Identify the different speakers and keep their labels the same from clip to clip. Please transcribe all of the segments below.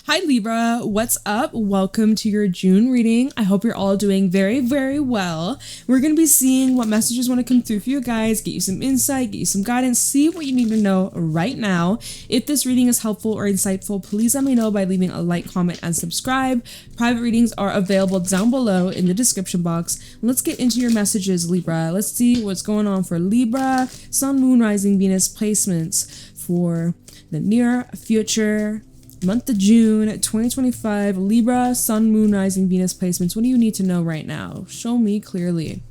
Speaker 1: Hi Libra, what's up? Welcome to your June reading. I hope you're all doing very, very well. We're going to be seeing what messages want to come through for you guys, get you some insight, get you some guidance, see what you need to know right now. If this reading is helpful or insightful, please let me know by leaving a like, comment, and subscribe. Private readings are available down below in the description box. Let's get into your messages, Libra. Let's see what's going on for Libra, Sun, Moon, Rising, Venus placements for the near future. Month of June 2025, Libra, Sun, Moon, Rising, Venus placements. What do you need to know right now? Show me clearly.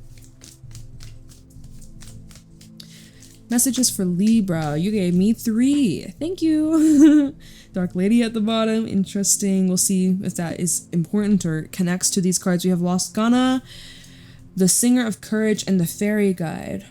Speaker 1: Messages for Libra. You gave me 3. Thank you. Dark Lady at the bottom. Interesting. We'll see if that is important or connects to these cards. We have Lost Ghana, the Singer of Courage, and the Fairy Guide.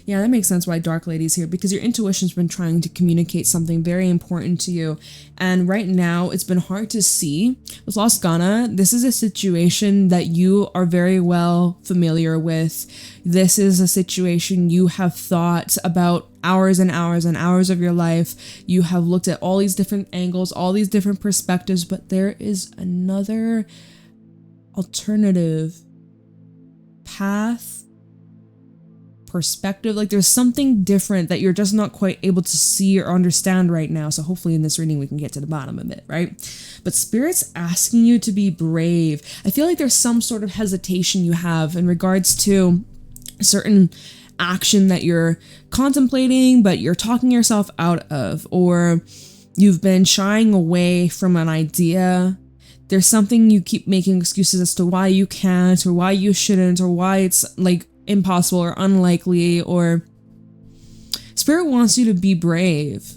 Speaker 1: Yeah, that makes sense why Dark Lady's here, because your intuition's been trying to communicate something very important to you. And right now, it's been hard to see. With Lost Ghana, this is a situation that you are very well familiar with. This is a situation you have thought about hours and hours and hours of your life. You have looked at all these different angles, all these different perspectives, but there is another alternative path, perspective. Like there's something different that you're just not quite able to see or understand right now. So hopefully in this reading we can get to the bottom of it, right? But Spirit's asking you to be brave. I feel like there's some sort of hesitation you have in regards to a certain action that you're contemplating, but you're talking yourself out of, or you've been shying away from an idea. There's something you keep making excuses as to why you can't, or why you shouldn't, or why it's like impossible or unlikely. Or Spirit wants you to be brave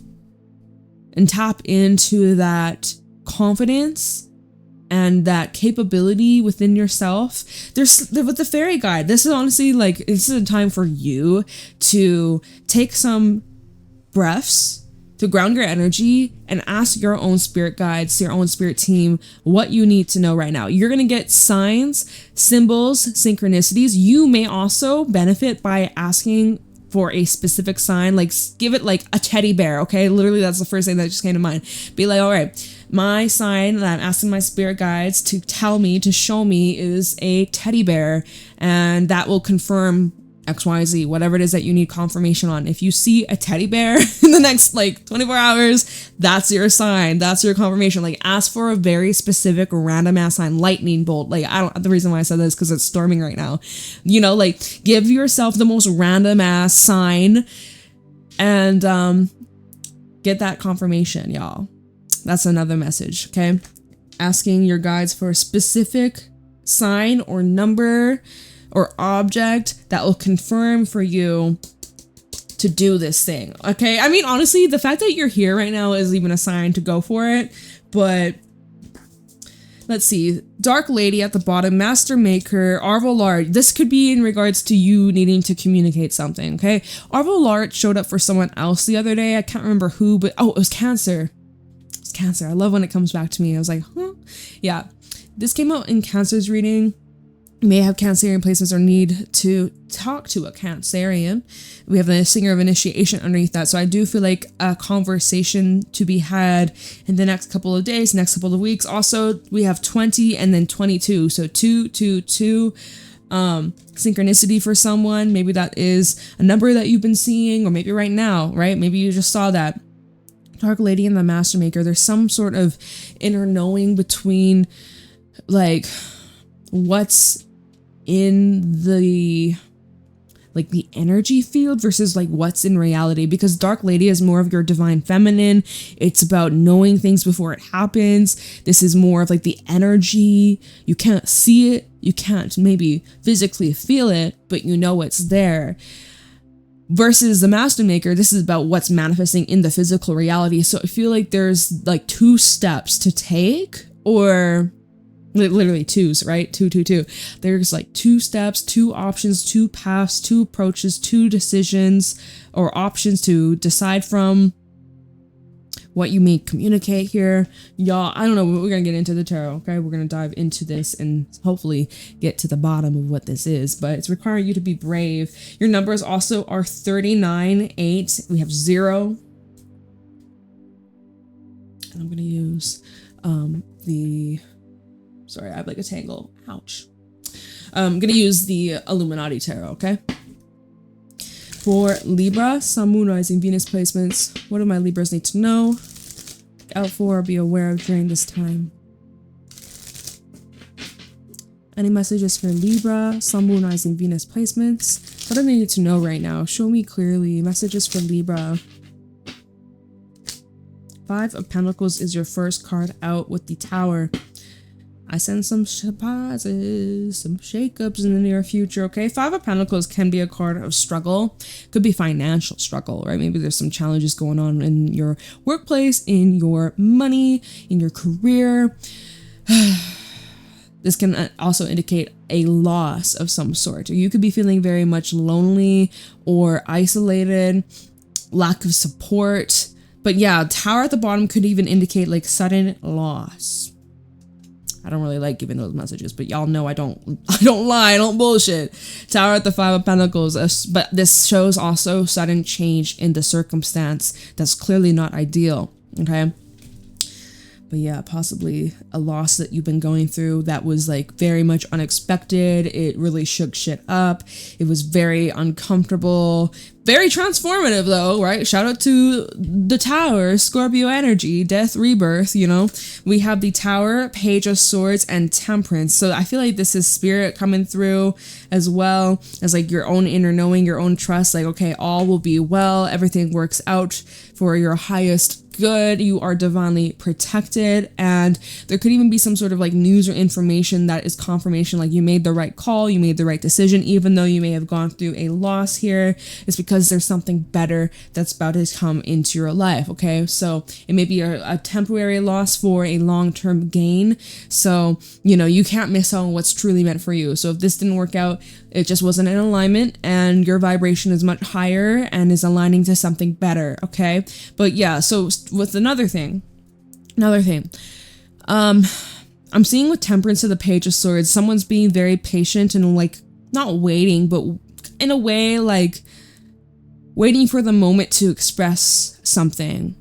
Speaker 1: and tap into that confidence and that capability within yourself. With the Fairy Guide, this is honestly like, this is a time for you to take some breaths to ground your energy and ask your own spirit guides, your own spirit team, what you need to know right now. You're going to get signs, symbols, synchronicities. You may also benefit by asking for a specific sign, like give it like a teddy bear, okay? Literally, that's the first thing that just came to mind. Be like, all right, my sign that I'm asking my spirit guides to tell me, to show me, is a teddy bear, and that will confirm XYZ, whatever it is that you need confirmation on. If you see a teddy bear in the next like 24 hours, that's your sign. That's your confirmation. Like ask for a very specific random ass sign, lightning bolt. Like the reason why I said this is because it's storming right now. You know, like give yourself the most random ass sign and get that confirmation, y'all. That's another message, okay? Asking your guides for a specific sign or number or object that will confirm for you to do this thing, okay? I mean, honestly, the fact that you're here right now is even a sign to go for it, but let's see. Dark Lady at the bottom, Master Maker, Arvolard. This could be in regards to you needing to communicate something, okay? Arvolard showed up for someone else the other day. I can't remember who, but oh, it was Cancer. It's Cancer. I love when it comes back to me. I was like, huh? Yeah. This came out in Cancer's reading. You may have Cancerian placements or need to talk to a Cancerian. We have the Singer of Initiation underneath that. So I do feel like a conversation to be had in the next couple of days, next couple of weeks. Also, we have 20 and then 22. So 2, 2, 2. Synchronicity for someone. Maybe that is a number that you've been seeing, or maybe right now, right? Maybe you just saw that. Dark Lady and the Master Maker. There's some sort of inner knowing between like what's in the like the energy field versus like what's in reality, because Dark Lady is more of your divine feminine. It's about knowing things before it happens. This is more of like the energy. You can't see it, you can't maybe physically feel it, but you know it's there. Versus the Master Maker, this is about what's manifesting in the physical reality. So I feel like there's like 2 steps to take, or literally 2s, right? 2, 2, 2. There's like 2 steps, 2 options, 2 paths, 2 approaches, 2 decisions or options to decide from. What you may communicate here. Y'all, I don't know, we're gonna get into the tarot, okay? We're gonna dive into this and hopefully get to the bottom of what this is, but it's requiring you to be brave. Your numbers also are 39, 8. We have 0, And I'm going to use sorry, I have like a tangle. Ouch. I'm going to use the Illuminati Tarot, okay? For Libra, Sun, Moon, Rising, Venus placements. What do my Libras need to know? Look out for or be aware of during this time. Any messages for Libra, Sun, Moon, Rising, Venus placements? What do they need to know right now? Show me clearly. Messages for Libra. 5 of Pentacles is your first card out with the Tower. I sense some surprises, some shakeups in the near future, okay? 5 of Pentacles can be a card of struggle. Could be financial struggle, right? Maybe there's some challenges going on in your workplace, in your money, in your career. This can also indicate a loss of some sort. You could be feeling very much lonely or isolated, lack of support. But yeah, Tower at the bottom could even indicate like sudden loss. I don't really like giving those messages, but y'all know I don't lie, I don't bullshit. Tower at the 5 of Pentacles, but this shows also sudden change in the circumstance that's clearly not ideal, okay? But yeah, possibly a loss that you've been going through that was like very much unexpected. It really shook shit up. It was very uncomfortable, very transformative though, right? Shout out to the Tower, Scorpio energy, death, rebirth, you know? We have the Tower, Page of Swords, and Temperance. So I feel like this is spirit coming through as well as like your own inner knowing, your own trust. Like, okay, all will be well. Everything works out for your highest good. You are divinely protected. And there could even be some sort of like news or information that is confirmation, like you made the right call, you made the right decision, even though you may have gone through a loss here. It's because there's something better that's about to come into your life, okay? So it may be a temporary loss for a long-term gain. So, you know, you can't miss out on what's truly meant for you. So if this didn't work out, it just wasn't in alignment and your vibration is much higher and is aligning to something better, okay? But yeah, so with another thing, I'm seeing with Temperance of the Page of Swords, someone's being very patient and like not waiting, but in a way like waiting for the moment to express something.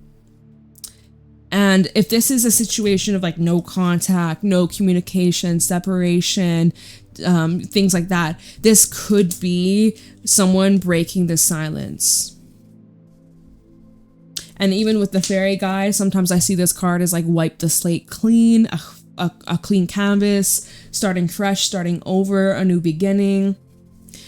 Speaker 1: And if this is a situation of like no contact, no communication, separation, things like that, this could be someone breaking the silence. And even with the fairy guy, sometimes I see this card as like wipe the slate clean, a clean canvas, starting fresh, starting over, a new beginning,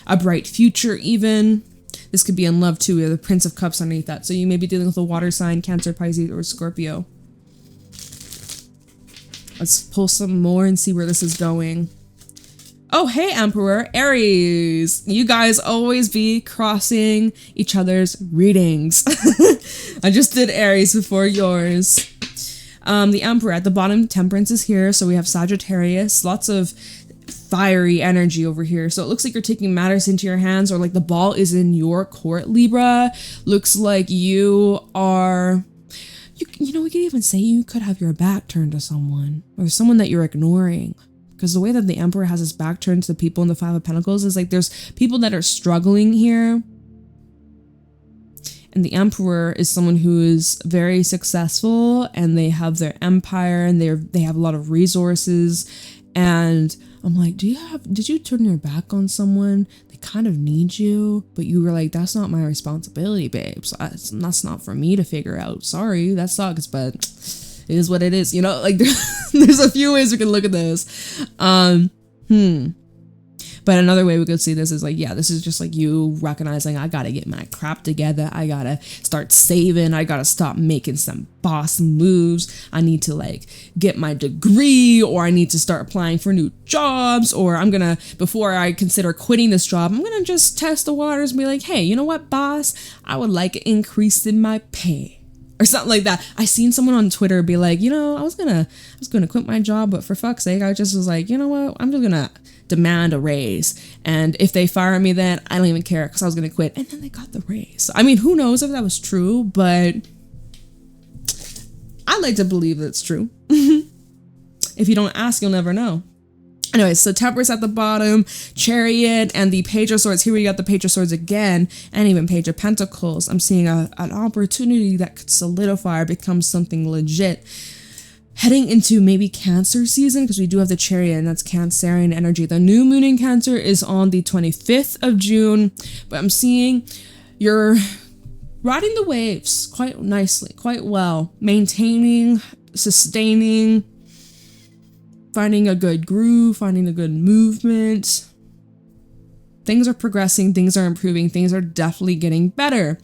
Speaker 1: a bright future even. This could be in love too. We have the Prince of Cups underneath that. So you may be dealing with a water sign, Cancer, Pisces, or Scorpio. Let's pull some more and see where this is going. Oh, hey, Emperor, Aries. You guys always be crossing each other's readings. I just did Aries before yours. The Emperor at the bottom, Temperance is here. So we have Sagittarius, lots of fiery energy over here. So it looks like you're taking matters into your hands, or like the ball is in your court, Libra. Looks like you are... You know, we could even say you could have your back turned to someone, or someone that you're ignoring. Because the way that the Emperor has his back turned to the people in the 5 of Pentacles is like there's people that are struggling here. And the Emperor is someone who is very successful and they have their empire and they have a lot of resources. And I'm like, did you turn your back on someone? They kind of need you, but you were like, that's not my responsibility, babes. That's not for me to figure out. Sorry, that sucks, but it is what it is. You know, like there's a few ways we can look at this. But another way we could see this is like, yeah, this is just like you recognizing, I gotta get my crap together. I gotta start saving. I gotta stop making some boss moves. I need to like get my degree, or I need to start applying for new jobs, or I'm gonna, before I consider quitting this job, I'm gonna just test the waters and be like, hey, you know what, boss? I would like an increase in my pay. Or something like that. I seen someone on Twitter be like, you know, I was gonna quit my job, but for fuck's sake, I just was like, you know what? I'm just gonna demand a raise. And if they fire me, then I don't even care because I was gonna quit. And then they got the raise. I mean, who knows if that was true, but I like to believe that's true. If you don't ask, you'll never know. Anyways, so Temperance at the bottom, Chariot, and the Page of Swords. Here we got the Page of Swords again, and even Page of Pentacles. I'm seeing an opportunity that could solidify or become something legit. Heading into maybe Cancer season, because we do have the Chariot, and that's Cancerian energy. The new moon in Cancer is on the 25th of June, but I'm seeing you're riding the waves quite nicely, quite well, maintaining, sustaining, finding a good groove, finding a good movement. Things are progressing, things are improving, things are definitely getting better.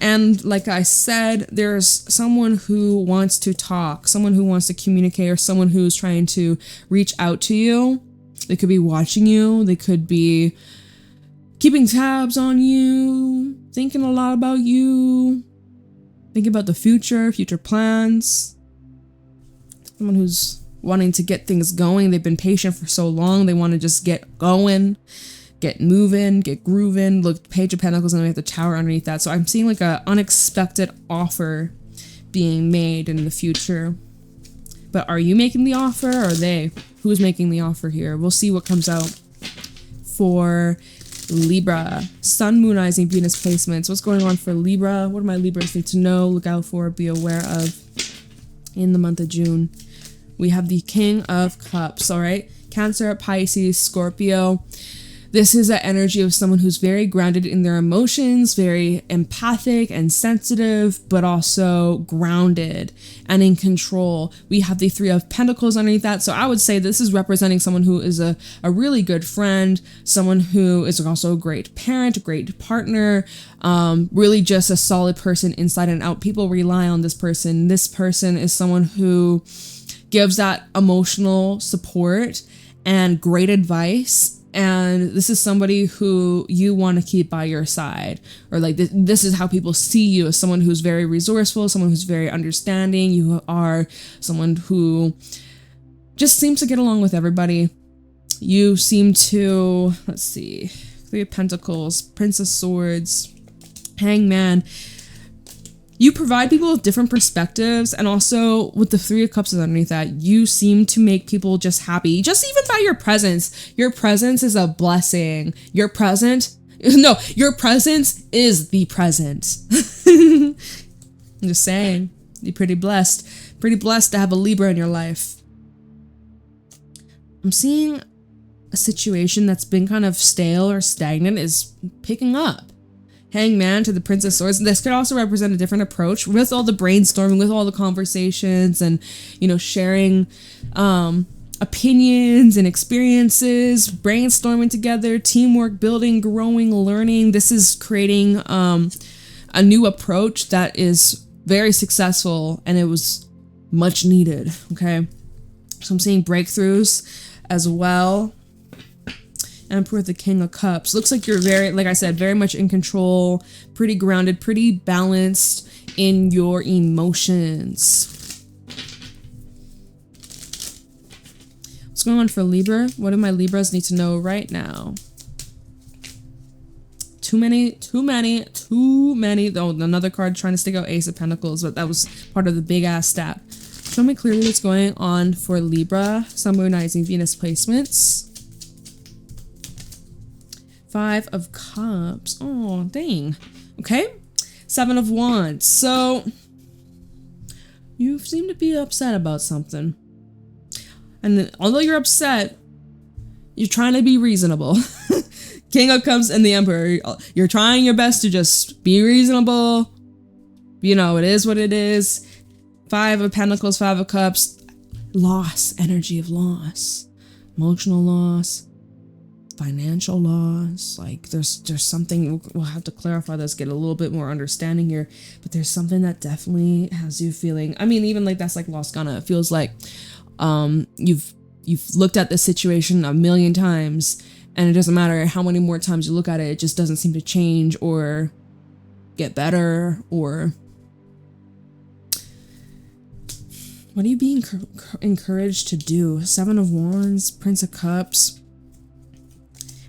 Speaker 1: And like I said, there's someone who wants to talk, someone who wants to communicate, or someone who's trying to reach out to you. They could be watching you, they could be keeping tabs on you, thinking a lot about you, thinking about the future plans. Someone who's wanting to get things going. They've been patient for so long. They want to just get going, get moving, get grooving. Look, Page of Pentacles, and then we have the Tower underneath that. So I'm seeing like a unexpected offer being made in the future. But are you making the offer, or are they? Who's making the offer here? We'll see what comes out for Libra. Sun, Moon, Rising, Venus placements. What's going on for Libra? What do my Libras need to know, look out for, be aware of in the month of June? We have the King of Cups, all right? Cancer, Pisces, Scorpio. This is an energy of someone who's very grounded in their emotions, very empathic and sensitive, but also grounded and in control. We have the Three of Pentacles underneath that. So I would say this is representing someone who is a really good friend, someone who is also a great parent, a great partner, really just a solid person inside and out. People rely on this person. This person is someone who gives that emotional support and great advice. And this is somebody who you want to keep by your side, or like this is how people see you, as someone who's very resourceful, someone who's very understanding. You are someone who just seems to get along with everybody. You seem to, let's see, Three of Pentacles, Prince of Swords, Hangman. You provide people with different perspectives, and also with the Three of Cups underneath that, you seem to make people just happy, just even by your presence. Your presence is a blessing. Your presence is the present. I'm just saying, you're pretty blessed to have a Libra in your life. I'm seeing a situation that's been kind of stale or stagnant is picking up. Hangman to the Prince of Swords. This could also represent a different approach with all the brainstorming, with all the conversations, and, you know, sharing opinions and experiences, brainstorming together, teamwork, building, growing, learning. This is creating a new approach that is very successful, and it was much needed. Okay, so I'm seeing breakthroughs as well. Emperor with the King of Cups. Looks like you're very, like I said, very much in control, pretty grounded, pretty balanced in your emotions. What's going on for Libra? What do my Libras need to know right now? Too many. Oh, another card trying to stick out, Ace of Pentacles, but that was part of the big ass stat. Show me clearly what's going on for Libra. Sun, Moon, Rising, Venus placements. Five of Cups. Oh, dang. Okay. Seven of Wands. So you seem to be upset about something. And although you're upset, you're trying to be reasonable. King of Cups and the Emperor. You're trying your best to just be reasonable. You know, it is what it is. Five of Pentacles, Five of Cups. Loss. Energy of loss. Emotional loss. Financial loss. Like there's something, we'll have to clarify this, get a little bit more understanding here, but there's something that definitely has you feeling, I mean, even like that's like lost Ghana. It feels like you've looked at this situation a million times, and it doesn't matter how many more times you look at it, it just doesn't seem to change or get better. Or what are you being encouraged to do? Seven of Wands, Prince of Cups.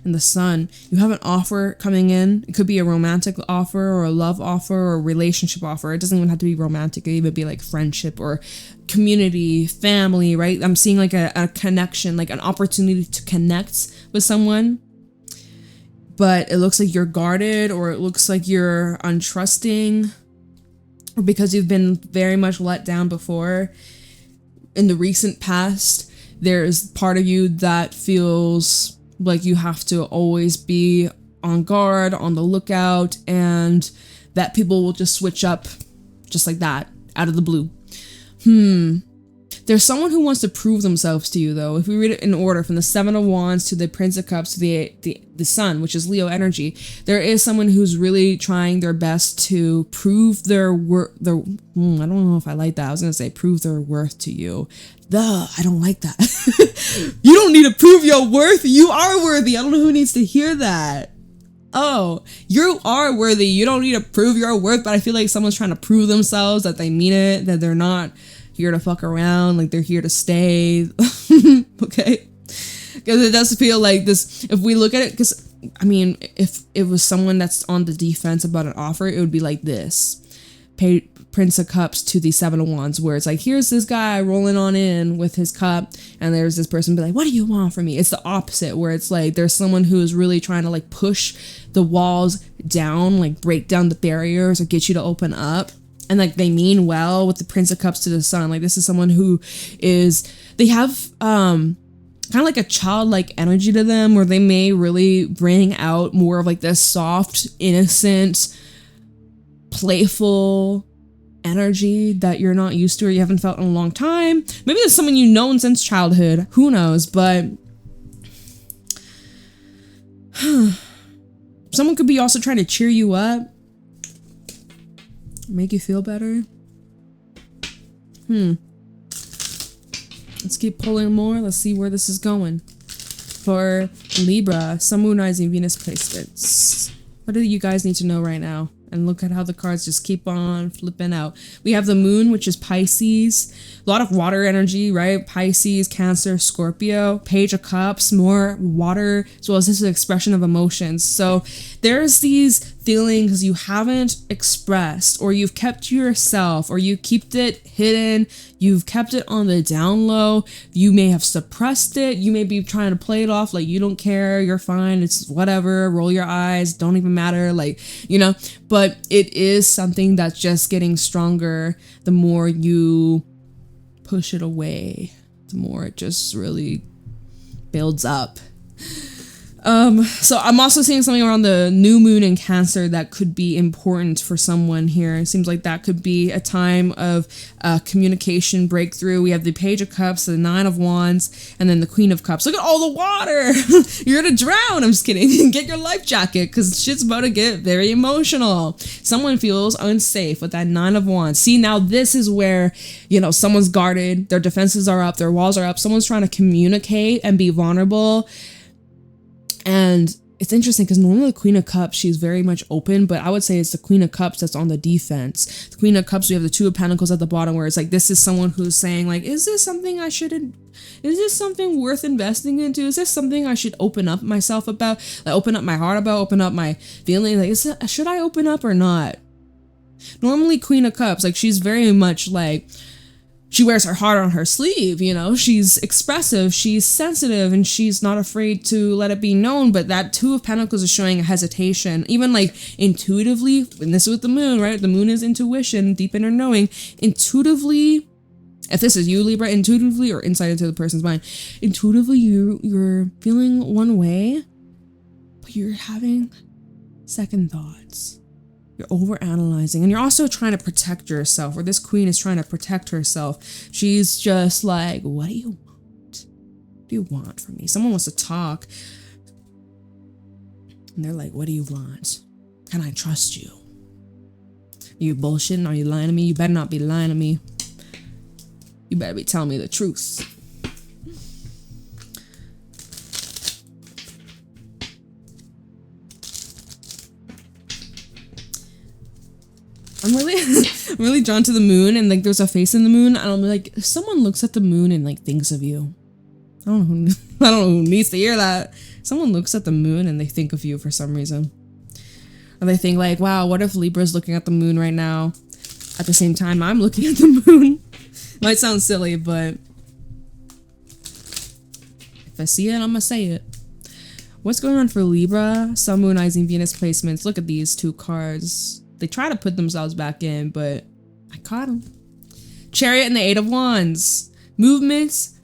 Speaker 1: and the Sun. You have an offer coming in. It could be a romantic offer or a love offer or a relationship offer. It doesn't even have to be romantic. It could even be like friendship or community, family, right? I'm seeing like a connection, like an opportunity to connect with someone. But it looks like you're guarded, or it looks like you're untrusting, or because you've been very much let down before in the recent past. There's part of you that feels like you have to always be on guard, on the lookout, and that people will just switch up just like that, out of the blue. There's someone who wants to prove themselves to you, though. If we read it in order, from the Seven of Wands to the Prince of Cups to the Sun, which is Leo energy, there is someone who's really trying their best to prove their worth. I don't know if I like that. I was going to say prove their worth to you. I don't like that. You don't need to prove your worth. You are worthy. I don't know who needs to hear that. Oh, you are worthy. You don't need to prove your worth, but I feel like someone's trying to prove themselves, that they mean it, that they're not here to fuck around, like they're here to stay. Okay, because it does feel like this. If we look at it, because I mean, if it was someone that's on the defense about an offer, it would be like this: Prince of Cups to the Seven of Wands, where it's like, here's this guy rolling on in with his cup, and there's this person be like, what do you want from me? It's the opposite, where it's like there's someone who is really trying to like push the walls down, like break down the barriers or get you to open up. And like they mean well with the Prince of Cups to the Sun. Like this is someone who they have kind of like a childlike energy to them, where they may really bring out more of like this soft, innocent, playful energy that you're not used to or you haven't felt in a long time. Maybe there's someone you've known since childhood. Who knows? But someone could be also trying to cheer you up, make you feel better. Let's keep pulling more. Let's see where this is going. For Libra, Sun, Moon, Rising, Venus placements. What do you guys need to know right now? And look at how the cards just keep on flipping out. We have the Moon, which is Pisces. A lot of water energy, right? Pisces, Cancer, Scorpio. Page of Cups, more water, as well as this is an expression of emotions. So there's these feelings you haven't expressed, or you've kept to yourself, or you kept it hidden. You've kept it on the down low. You may have suppressed it. You may be trying to play it off like you don't care. You're fine. It's whatever. Roll your eyes. Don't even matter. Like, you know, but it is something that's just getting stronger the more you push it away, the more it just really builds up. So I'm also seeing something around the new moon in Cancer that could be important for someone here. It seems like that could be a time of communication breakthrough. We have the Page of Cups, the Nine of Wands, and then the Queen of Cups. Look at all the water. You're gonna drown. I'm just kidding. Get your life jacket, because shit's about to get very emotional. Someone feels unsafe with that Nine of Wands. See, now this is where, you know, someone's guarded, their defenses are up, their walls are up, someone's trying to communicate and be vulnerable. And it's interesting because normally the Queen of Cups, she's very much open, but I would say it's the Queen of Cups that's on the defense. The Queen of Cups, we have the Two of Pentacles at the bottom, where it's like, this is someone who's saying like, is this something I shouldn't, is this something worth investing into? Is this something I should open up myself about? Like open up my heart about, open up my feelings? Like, should I open up or not? Normally Queen of Cups, like she's very much like, she wears her heart on her sleeve, you know, she's expressive, she's sensitive, and she's not afraid to let it be known. But that Two of Pentacles is showing a hesitation, even like intuitively, and this is with the moon, right? The moon is intuition, deep inner knowing. Intuitively, if this is you, Libra, intuitively, or insight into the person's mind, intuitively you're feeling one way, but you're having second thoughts. You're overanalyzing, and you're also trying to protect yourself, or this queen is trying to protect herself. She's just like, what do you want? What do you want from me? Someone wants to talk, and they're like, what do you want? Can I trust you? Are you bullshitting? Are you lying to me? You better not be lying to me. You better be telling me the truth. I'm really drawn to the moon, and like there's a face in the moon, and I'm like, if someone looks at the moon and like thinks of you, I don't know I don't know who needs to hear that. Someone looks at the moon and they think of you for some reason. Or they think like, wow, what if Libra's looking at the moon right now? At the same time, I'm looking at the moon. Might sound silly, but if I see it, I'm gonna say it. What's going on for Libra? Sun, Moon, Rising, Venus placements. Look at these two cards. They try to put themselves back in, but I caught them. Chariot and the Eight of Wands. Movements,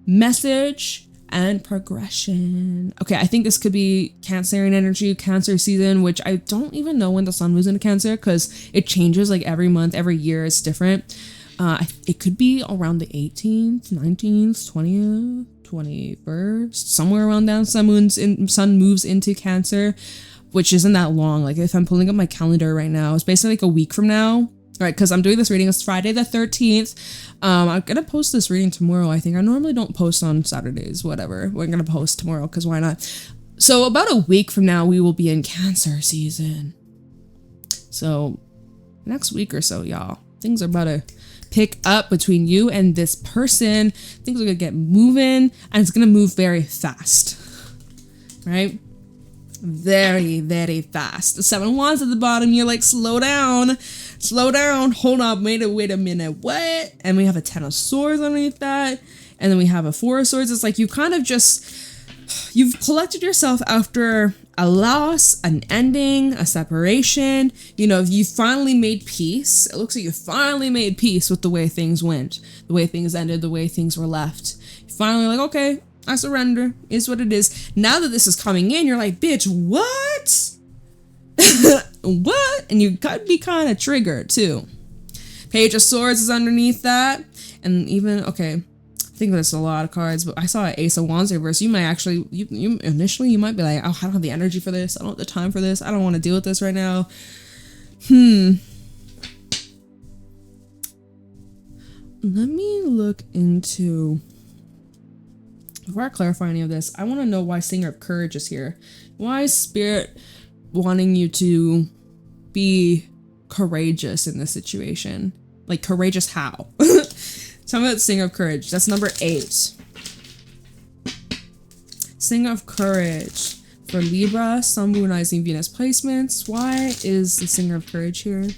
Speaker 1: message, and progression. Okay, I think this could be Cancerian energy, Cancer season, which I don't even know when the sun moves into Cancer because it changes like every month, every year. It's different. It could be around the 18th, 19th, 20th, 21st, somewhere around down. Sun moves into Cancer, which isn't that long. Like if I'm pulling up my calendar right now, it's basically like a week from now. All right, because I'm doing this reading. It's Friday the 13th. I'm gonna post this reading tomorrow. I think I normally don't post on Saturdays. Whatever. We're gonna post tomorrow because why not? So about a week from now, we will be in Cancer season. So next week or so, y'all, things are about to pick up between you and this person. Things are gonna get moving, and it's gonna move very fast, right? Very, very fast. The Seven of Wands at the bottom. You're like, slow down, hold up, wait a minute, what? And we have a Ten of Swords underneath that, and then we have a Four of Swords. It's like you kind of you've collected yourself after a loss, an ending, a separation. You know, you finally made peace. It looks like you finally made peace with the way things went, the way things ended, the way things were left. You're finally like, okay, I surrender. Is what it is. Now that this is coming in, you're like, bitch, what? What? And you could be kind of triggered too. Page of Swords is underneath that. And even, okay, I think there's a lot of cards, but I saw an Ace of Wands reverse. You might actually, you initially, you might be like, oh, I don't have the energy for this. I don't have the time for this. I don't want to deal with this right now. Let me look into, before I clarify any of this, I want to know why Singer of Courage is here. Why is Spirit wanting you to be courageous in this situation? Like, courageous how? Tell me about Singer of Courage. That's number 8. Singer of Courage for Libra, Sun, Moon, Rising, Venus placements. Why is the Singer of Courage here?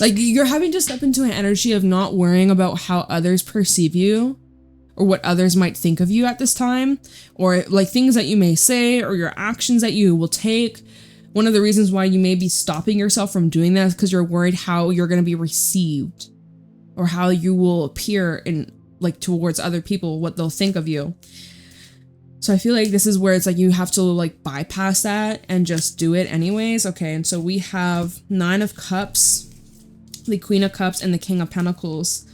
Speaker 1: Like, you're having to step into an energy of not worrying about how others perceive you or what others might think of you at this time, or like things that you may say or your actions that you will take. One of the reasons why you may be stopping yourself from doing that is because you're worried how you're going to be received or how you will appear in, like, towards other people, what they'll think of you. So I feel like this is where it's like you have to like bypass that and just do it anyways. Okay, and so we have 9 of Cups, the Queen of Cups, and the King of Pentacles.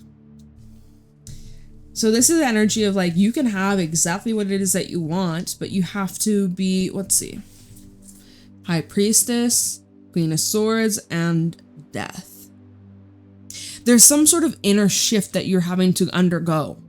Speaker 1: So this is the energy of like, you can have exactly what it is that you want, but you have to be, let's see, High Priestess, Queen of Swords, and Death. There's some sort of inner shift that you're having to undergo.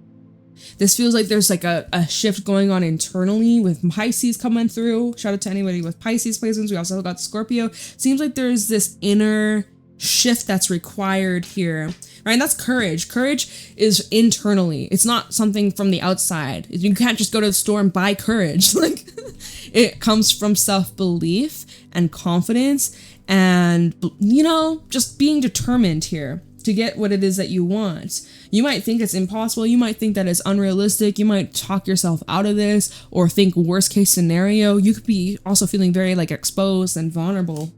Speaker 1: This feels like there's like a shift going on internally with Pisces coming through. Shout out to anybody with Pisces placements. We also got Scorpio. Seems like there's this inner shift that's required here, right? And that's courage. Courage is internally. It's not something from the outside. You can't just go to the store and buy courage. Like, it comes from self-belief and confidence and, you know, just being determined here to get what it is that you want. You might think it's impossible. You might think that it's unrealistic. You might talk yourself out of this or think worst case scenario. You could be also feeling very like exposed and vulnerable.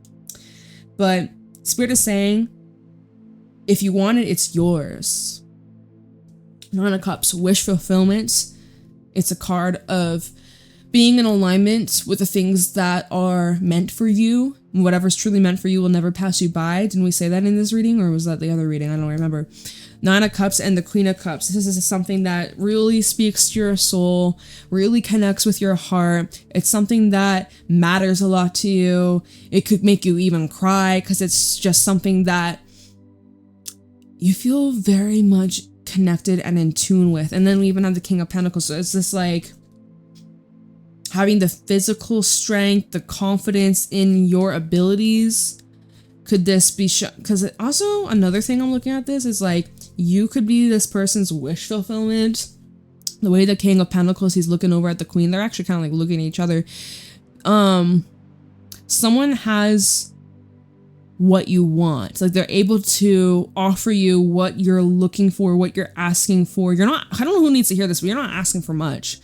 Speaker 1: But Spirit is saying, if you want it, it's yours. 9 of Cups, wish fulfillment. It's a card of being in alignment with the things that are meant for you. Whatever's truly meant for you will never pass you by. Didn't we say that in this reading, or was that the other reading? I don't remember. 9 of Cups and the Queen of Cups. This is something that really speaks to your soul, really connects with your heart. It's something that matters a lot to you. It could make you even cry because it's just something that you feel very much connected and in tune with. And then we even have the King of Pentacles. So it's this like having the physical strength, the confidence in your abilities. Could this be because also another thing I'm looking at this is like You could be this person's wish fulfillment. The way the King of Pentacles, he's looking over at the Queen. They're actually kind of like looking at each other. Someone has what you want. Like they're able to offer you what you're looking for, what you're asking for. You're not, I don't know who needs to hear this, but you're not asking for much.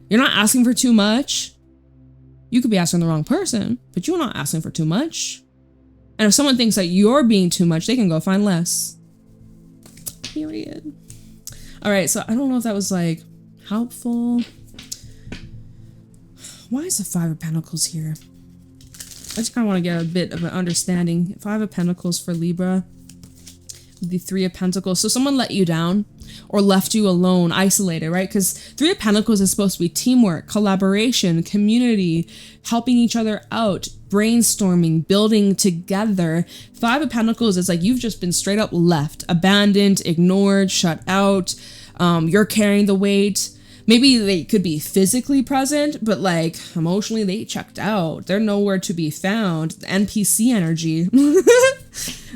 Speaker 1: You're not asking for too much. You could be asking the wrong person, but you're not asking for too much. And if someone thinks that you're being too much, they can go find less. Period. All right, so I don't know if that was like helpful. Why is the Five of Pentacles here? I just kind of want to get a bit of an understanding. Five of Pentacles for Libra. The Three of Pentacles. So someone let you down or left you alone, isolated, right? Because Three of Pentacles is supposed to be teamwork, collaboration, community, helping each other out, brainstorming, building together. Five of Pentacles is like you've just been straight up left, abandoned, ignored, shut out. You're carrying the weight. Maybe they could be physically present, but like emotionally they checked out. They're nowhere to be found. NPC energy.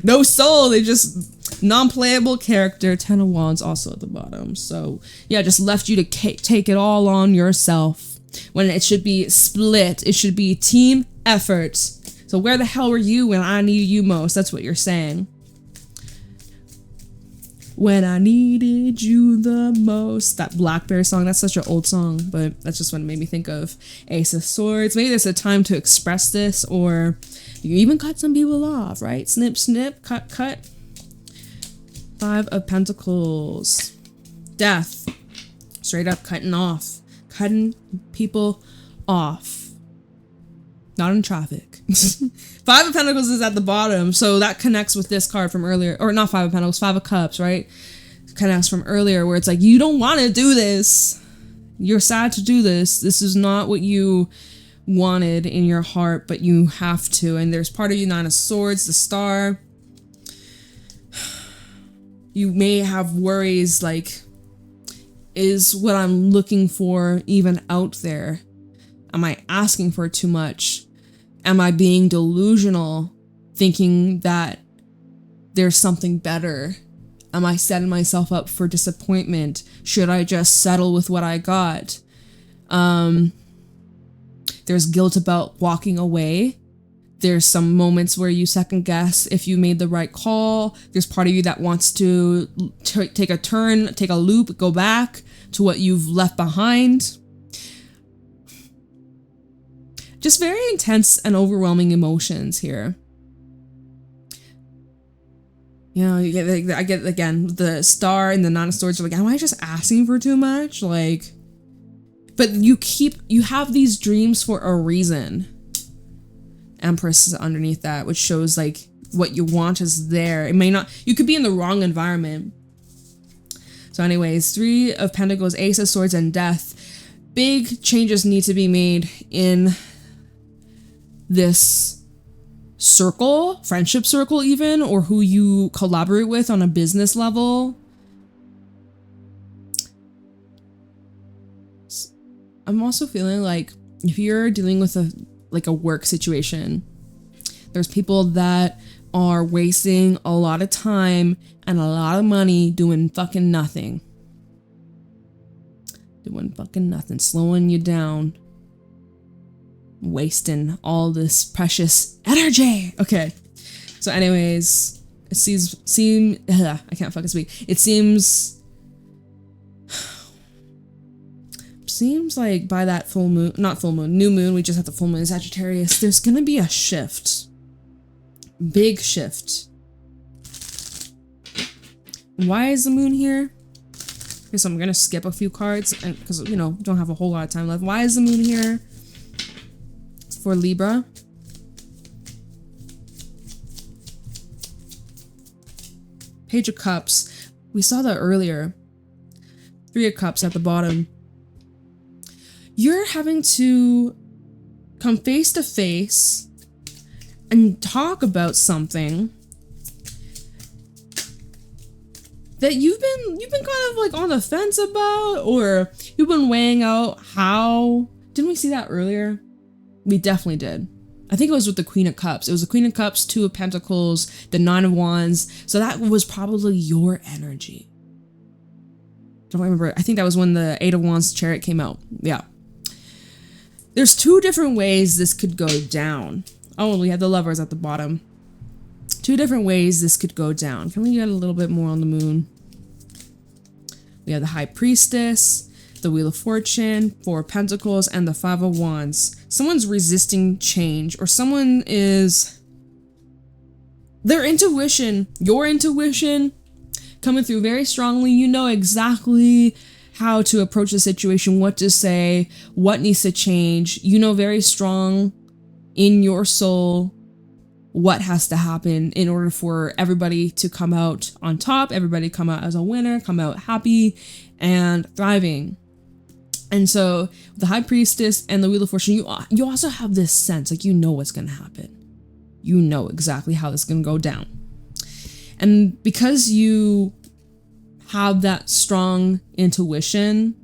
Speaker 1: No soul. They just non-playable character. Ten of Wands also at the bottom. So yeah, just left you to take it all on yourself when it should be split. It should be team effort. So where the hell were you when I needed you most? That's what you're saying. When I needed you the most. That Blackberry song, that's such an old song, but that's just what it made me think of. Ace of Swords. Maybe there's a time to express this, or you even cut some people off, right? Snip, snip, cut, cut. Five of Pentacles. Death. Straight up cutting off. Cutting people off. Not in traffic. Five of Pentacles is at the bottom, so that connects with this card from earlier, or not Five of Pentacles, Five of Cups, right? Connects from earlier where it's like, you don't want to do this. You're sad to do this. This is not what you wanted in your heart, but you have to. And there's part of you, Nine of Swords, the Star. You may have worries like, is what I'm looking for even out there? Am I asking for too much? Am I being delusional, thinking that there's something better? Am I setting myself up for disappointment? Should I just settle with what I got? There's guilt about walking away. There's some moments where you second guess if you made the right call. There's part of you that wants to take a turn, take a loop, go back to what you've left behind. Just very intense and overwhelming emotions here. You know, I get again, the Star and the Nine of Swords are like, am I just asking for too much? Like, but you have these dreams for a reason. Empress is underneath that, which shows like what you want is there. It may not, you could be in the wrong environment. So anyways, Three of Pentacles, Ace of Swords, and Death. Big changes need to be made in this circle, friendship circle even, or who you collaborate with on a business level. I'm also feeling like if you're dealing with a work situation, there's people that are wasting a lot of time and a lot of money doing fucking nothing. Doing fucking nothing, slowing you down. Wasting all this precious energy. Okay. So anyways, it I can't fucking speak. It seems like by that new moon, we just had the full moon in Sagittarius, there's gonna be a shift. Big shift. Why is the moon here? Okay, so I'm gonna skip a few cards and because you know, don't have a whole lot of time left. Why is the moon here? For Libra. Page of Cups. We saw that earlier. Three of Cups at the bottom. You're having to come face to face and talk about something that you've been kind of like on the fence about, or you've been weighing out how. Didn't we see that earlier? We definitely did. I think it was with the Queen of Cups. It was the Queen of Cups, Two of Pentacles, the Nine of Wands. So that was probably your energy. Don't remember. I think that was when the Eight of Wands Chariot came out. Yeah. There's two different ways this could go down. Oh, we have the Lovers at the bottom. Two different ways this could go down. Can we get a little bit more on the Moon? We have the High Priestess, the Wheel of Fortune, Four of Pentacles, and the Five of Wands. Someone's resisting change, or someone is... Their intuition, your intuition, coming through very strongly. You know exactly how to approach the situation, what to say, what needs to change. You know very strong in your soul what has to happen in order for everybody to come out on top, everybody come out as a winner, come out happy and thriving. And so the High Priestess and the Wheel of Fortune, you also have this sense, like, you know what's going to happen. You know exactly how this is going to go down. And because you have that strong intuition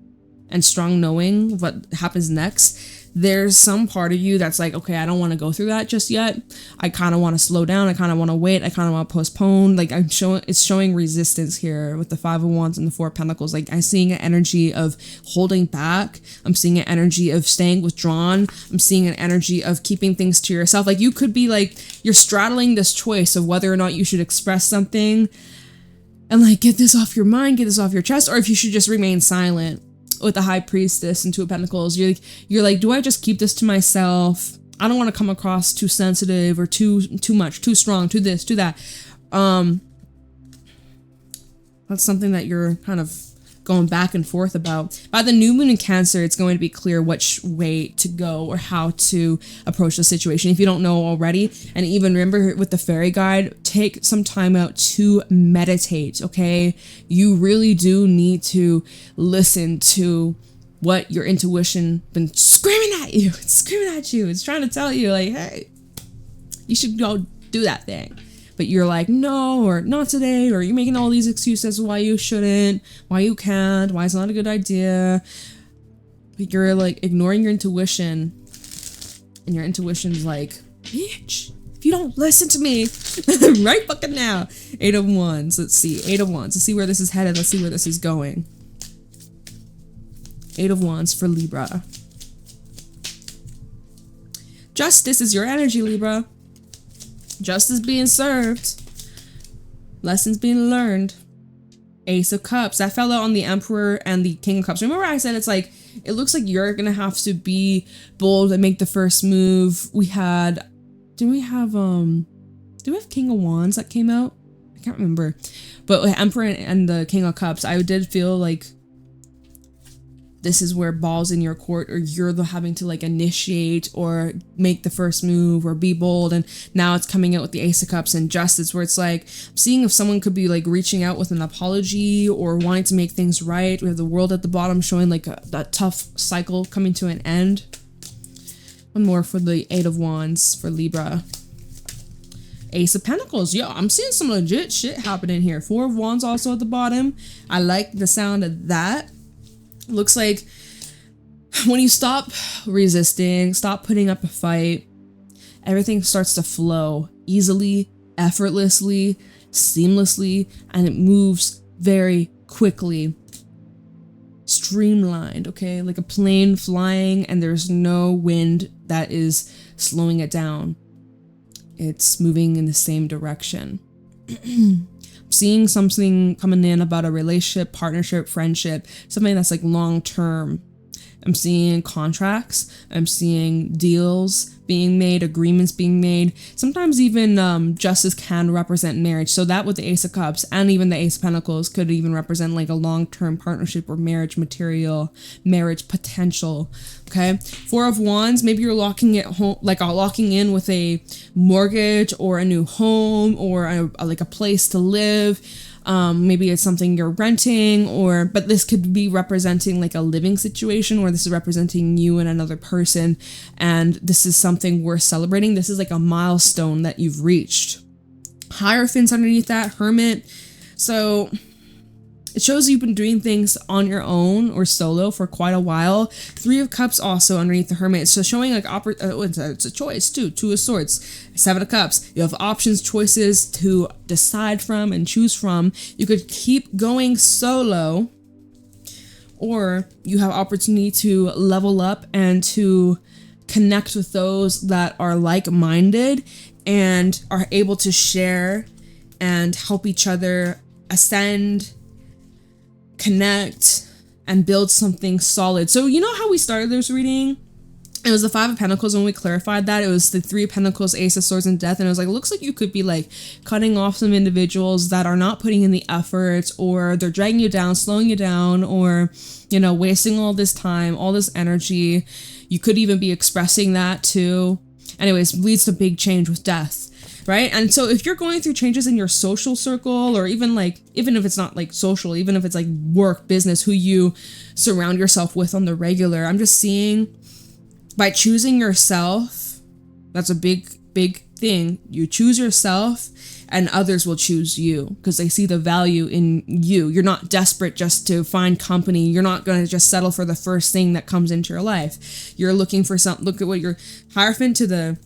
Speaker 1: and strong knowing what happens next, there's some part of you that's like, okay, I don't want to go through that just yet. I kind of want to slow down. I kind of want to wait. I kind of want to postpone. Like, it's showing resistance here with the Five of Wands and the Four of Pentacles. Like, I'm seeing an energy of holding back. I'm seeing an energy of staying withdrawn. I'm seeing an energy of keeping things to yourself. Like, you could be like, you're straddling this choice of whether or not you should express something and like get this off your mind, get this off your chest, or if you should just remain silent. With the High Priestess and Two of Pentacles, you're like, do I just keep this to myself? I don't want to come across too sensitive or too much, too strong, too this, too that. That's something that you're kind of going back and forth about. By the new moon in Cancer, it's going to be clear which way to go or how to approach the situation if you don't know already. And even remember with the fairy guide, take some time out to meditate, okay? You really do need to listen to what your intuition been screaming at you. It's screaming at you. It's trying to tell you, like, hey, you should go do that thing. But you're like, no, or not today, or you're making all these excuses why you shouldn't, why you can't, why it's not a good idea. But you're like ignoring your intuition, and your intuition's like, bitch, if you don't listen to me right fucking now. Eight of Wands. Let's see. Eight of Wands. Let's see where this is headed. Let's see where this is going. Eight of Wands for Libra. Justice is your energy, Libra. Justice being served. Lessons being learned. Ace of Cups. That fell out on the Emperor and the King of Cups. Remember I said it's like, it looks like you're going to have to be bold and make the first move. We had, do we have King of Wands that came out? I can't remember. But with Emperor and the King of Cups, I did feel like this is where ball's in your court, or you're having to like initiate or make the first move or be bold. And now it's coming out with the Ace of Cups and Justice, where it's like, I'm seeing if someone could be like reaching out with an apology or wanting to make things right. We have the World at the bottom showing like that tough cycle coming to an end. One more for the Eight of Wands for Libra. Ace of Pentacles. Yo, I'm seeing some legit shit happening here. Four of Wands also at the bottom. I like the sound of that. Looks like when you stop resisting, stop putting up a fight, everything starts to flow easily, effortlessly, seamlessly, and it moves very quickly. Streamlined, okay? Like a plane flying and there's no wind that is slowing it down. It's moving in the same direction. Seeing something coming in about a relationship, partnership, friendship, something that's like long term. I'm seeing contracts. I'm seeing deals being made, agreements being made. Sometimes even justice can represent marriage. So that with the Ace of Cups and even the Ace of Pentacles could even represent like a long-term partnership or marriage material, marriage potential. Okay. Four of Wands, maybe you're locking it home, like locking in with a mortgage or a new home or like a place to live. Maybe it's something you're renting, but this could be representing like a living situation, or this is representing you and another person, and this is something worth celebrating. This is like a milestone that you've reached. Hierophants underneath that, Hermit. So It shows you've been doing things on your own or solo for quite a while. Three of Cups also underneath the Hermit. So showing like it's a choice too. Two of Swords, Seven of Cups. You have options, choices to decide from and choose from. You could keep going solo, or you have opportunity to level up and to connect with those that are like-minded and are able to share and help each other ascend, connect, and build something solid. So you know how we started this reading? It was the Five of Pentacles. When we clarified that, it was the Three of Pentacles, Ace of Swords, and Death. And it was like, it looks like you could be like cutting off some individuals that are not putting in the effort, or they're dragging you down, slowing you down, or, you know, wasting all this time, all this energy. You could even be expressing that too. Anyways, leads to big change with death. Right? And so if you're going through changes in your social circle, or even if it's not like social, even if it's like work, business, who you surround yourself with on the regular, I'm just seeing by choosing yourself, that's a big thing. You choose yourself and others will choose you because they see the value in you. You're not desperate just to find company. You're not going to just settle for the first thing that comes into your life. You're looking for something. Look at what your Hierophant to the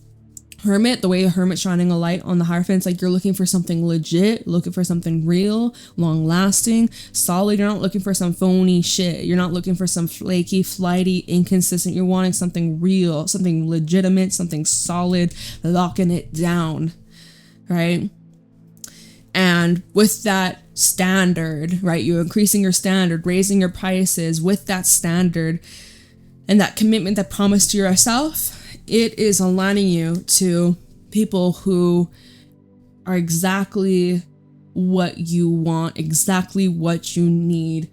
Speaker 1: Hermit, the way a Hermit shining a light on the Hierophant, it's like you're looking for something legit, looking for something real, long lasting, solid. You're not looking for some phony shit. You're not looking for some flaky, flighty, inconsistent. You're wanting something real, something legitimate, something solid, locking it down, right? And with that standard, right, you're increasing your standard, raising your prices with that standard and that commitment, that promise to yourself. It is aligning you to people who are exactly what you want, exactly what you need.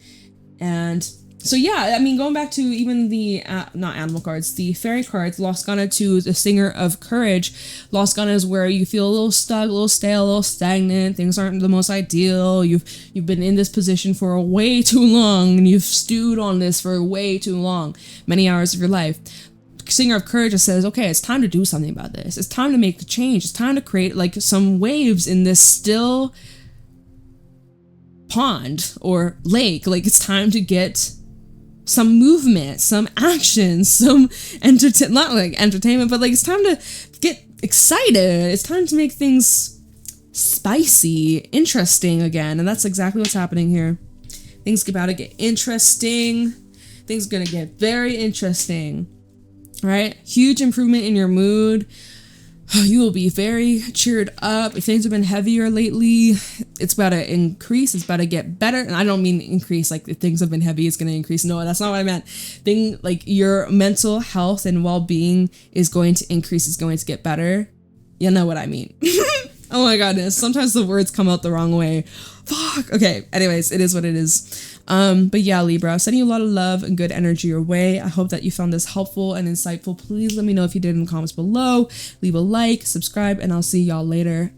Speaker 1: And so, yeah, I mean, going back to even the, not animal cards, the fairy cards, Lost Ghana to the Singer of Courage. Lost Ghana is where you feel a little stuck, a little stale, a little stagnant. Things aren't the most ideal. You've been in this position for way too long, and you've stewed on this for way too long, many hours of your life. Singer of Courage says, okay, it's time to do something about this. It's time to make a change. It's time to create like some waves in this still pond or lake. Like, it's time to get some movement, some action, some not like entertainment, but like it's time to get excited. It's time to make things spicy, interesting again. And that's exactly what's happening here. Things about to get interesting. Things are gonna get very interesting. Right? Huge improvement in your mood. You will be very cheered up. If things have been heavier lately, it's about to increase. It's about to get better. And I don't mean increase like if things have been heavy, it's going to increase. No, that's not what I meant. Like your mental health and well-being is going to increase. It's going to get better. You know what I mean. Oh my goodness. Sometimes the words come out the wrong way. Fuck. Okay. Anyways, it is what it is. But yeah, Libra, sending you a lot of love and good energy your way. I hope that you found this helpful and insightful. Please let me know if you did in the comments below. Leave a like, subscribe, and I'll see y'all later.